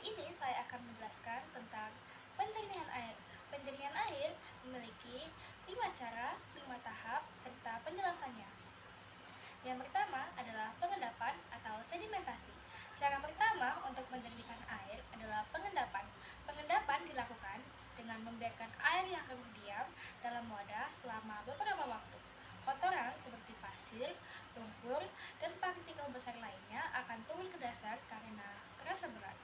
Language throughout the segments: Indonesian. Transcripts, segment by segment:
ini saya akan menjelaskan tentang penjernihan air. Penjernihan air memiliki 5 cara, 5 tahap, serta penjelasannya. Yang pertama adalah pengendapan atau sedimentasi. Cara pertama untuk menjernihkan air adalah pengendapan. Pengendapan dilakukan dengan membiarkan air yang keruh diam dalam wadah selama beberapa waktu. Kotoran seperti pasir, lumpur, dan partikel besar lainnya akan turun ke dasar karena terasa berat.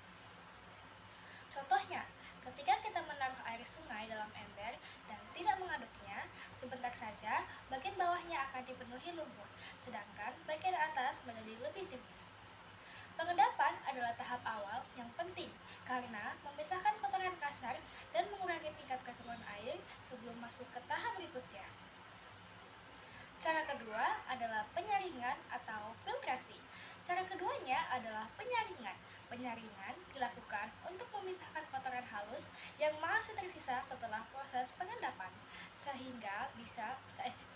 Contohnya, ketika kita menaruh air sungai dalam ember dan tidak mengaduknya, sebentar saja bagian bawahnya akan dipenuhi lumpur, sedangkan bagian atas menjadi lebih jernih. Pengendapan adalah tahap awal yang penting karena memisahkan kotoran kasar dan mengurangi tingkat kekeruhan air sebelum masuk ke tahap berikutnya. Cara kedua adalah penyaringan atau filtrasi. Cara keduanya adalah penyaringan. Penyaringan dilakukan untuk memisahkan kotoran halus yang masih tersisa setelah proses pengendapan, sehingga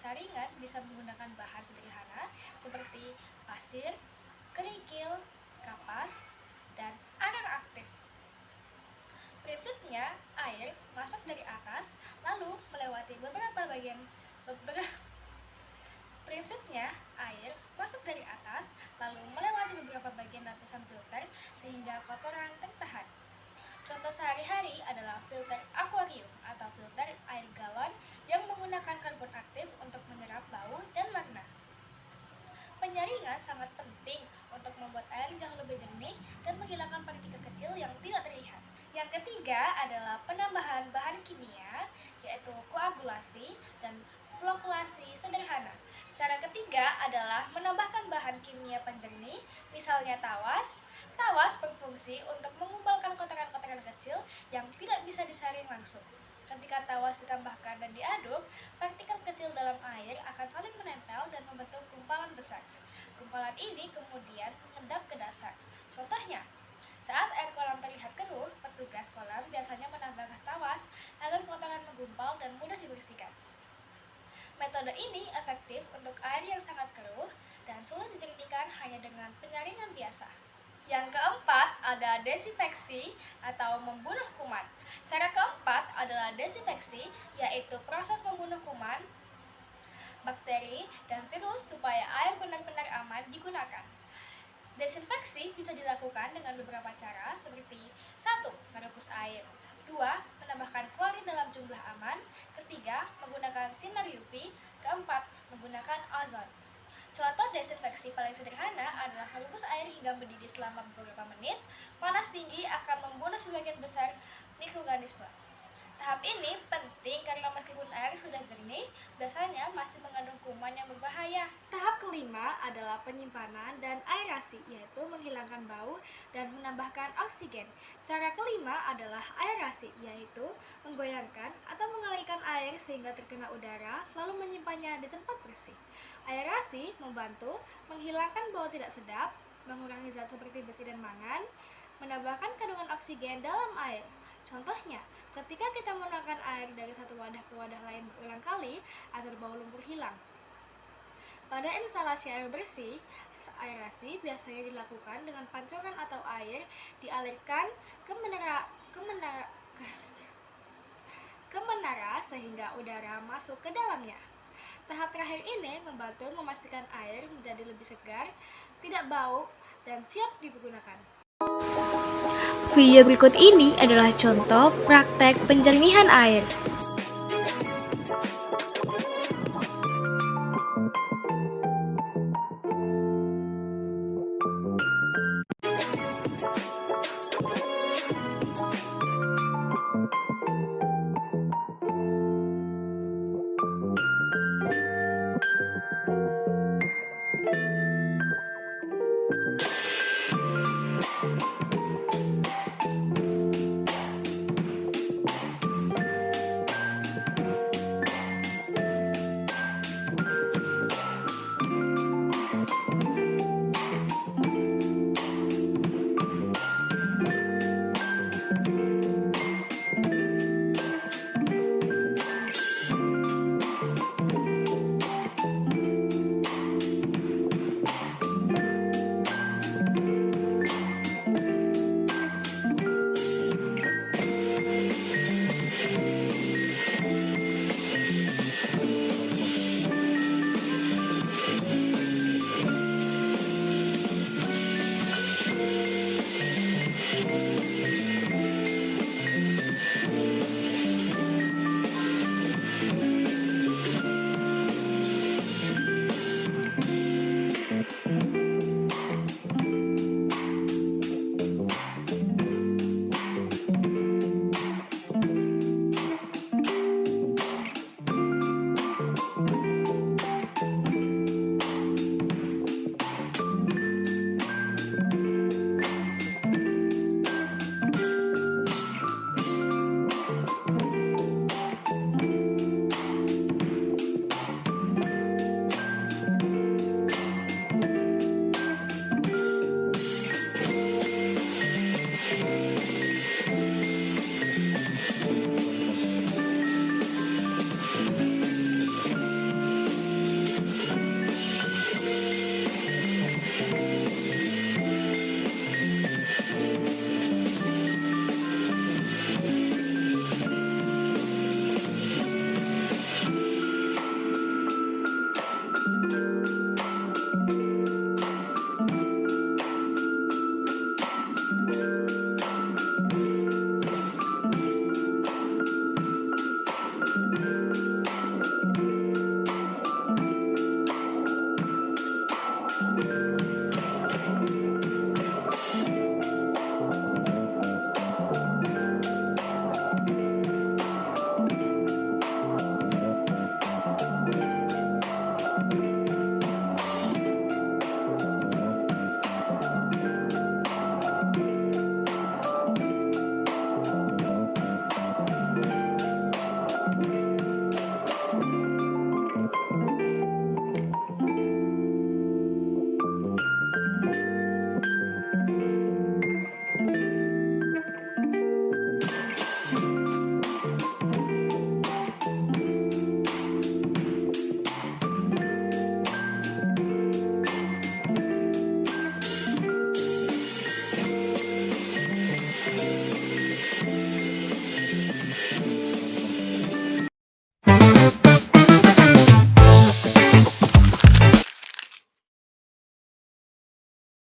saringan bisa menggunakan bahan sederhana seperti pasir, kerikil, kapas, dan arang aktif. Prinsipnya, air masuk dari atas lalu melewati beberapa bagian lapisan filter sehingga kotoran tertahan. Contoh sehari-hari adalah filter akuarium atau filter air galon yang menggunakan karbon aktif untuk menyerap bau dan warna. Penyaringan sangat penting untuk membuat air jauh lebih jernih dan menghilangkan partikel kecil yang tidak terlihat. Yang ketiga adalah penambahan bahan kimia, yaitu koagulasi dan flokulasi sederhana. Cara ketiga adalah menambahkan bahan kimia penjernih, misalnya tawas. Tawas berfungsi untuk mengumpulkan kotoran-kotoran kecil yang tidak bisa disaring langsung. Ketika tawas ditambahkan dan diaduk, partikel kecil dalam air akan saling menempel dan membentuk gumpalan besar. Gumpalan ini kemudian mengendap ke dasar. Contohnya, saat air kolam terlihat keruh, petugas kolam biasanya menambahkan tawas agar kotoran menggumpal dan mudah dibersihkan. Metode ini efektif untuk air yang sangat keruh dan sulit dijernihkan hanya dengan penyaringan biasa. Yang keempat ada desinfeksi atau membunuh kuman. Cara keempat adalah desinfeksi, yaitu proses membunuh kuman, bakteri, dan virus supaya air benar-benar aman digunakan. Desinfeksi bisa dilakukan dengan beberapa cara seperti 1. Merebus air, 2. Menambahkan klorin dalam jumlah aman, ketiga, menggunakan sinar UV, keempat, menggunakan ozon. Contoh desinfeksi paling sederhana adalah merebus air hingga mendidih selama beberapa menit. Panas tinggi akan membunuh sebagian besar mikroorganisme. Tahap ini penting karena meskipun air sudah jernih, biasanya masih mengandung kuman yang berbahaya. Tahap kelima adalah penyimpanan dan aerasi, yaitu menghilangkan bau dan menambahkan oksigen. Cara kelima adalah aerasi, yaitu menggoyangkan atau mengalirkan air sehingga terkena udara, lalu menyimpannya di tempat bersih. Aerasi membantu menghilangkan bau tidak sedap, mengurangi zat seperti besi dan mangan, menambahkan kandungan oksigen dalam air. Contohnya, ketika kita menuangkan air dari satu wadah ke wadah lain berulang kali agar bau lumpur hilang. Pada instalasi air bersih, aerasi biasanya dilakukan dengan pancuran atau air dialirkan ke menara sehingga udara masuk ke dalamnya. Tahap terakhir ini membantu memastikan air menjadi lebih segar, tidak bau, dan siap digunakan. Video berikut ini adalah contoh praktek penjernihan air.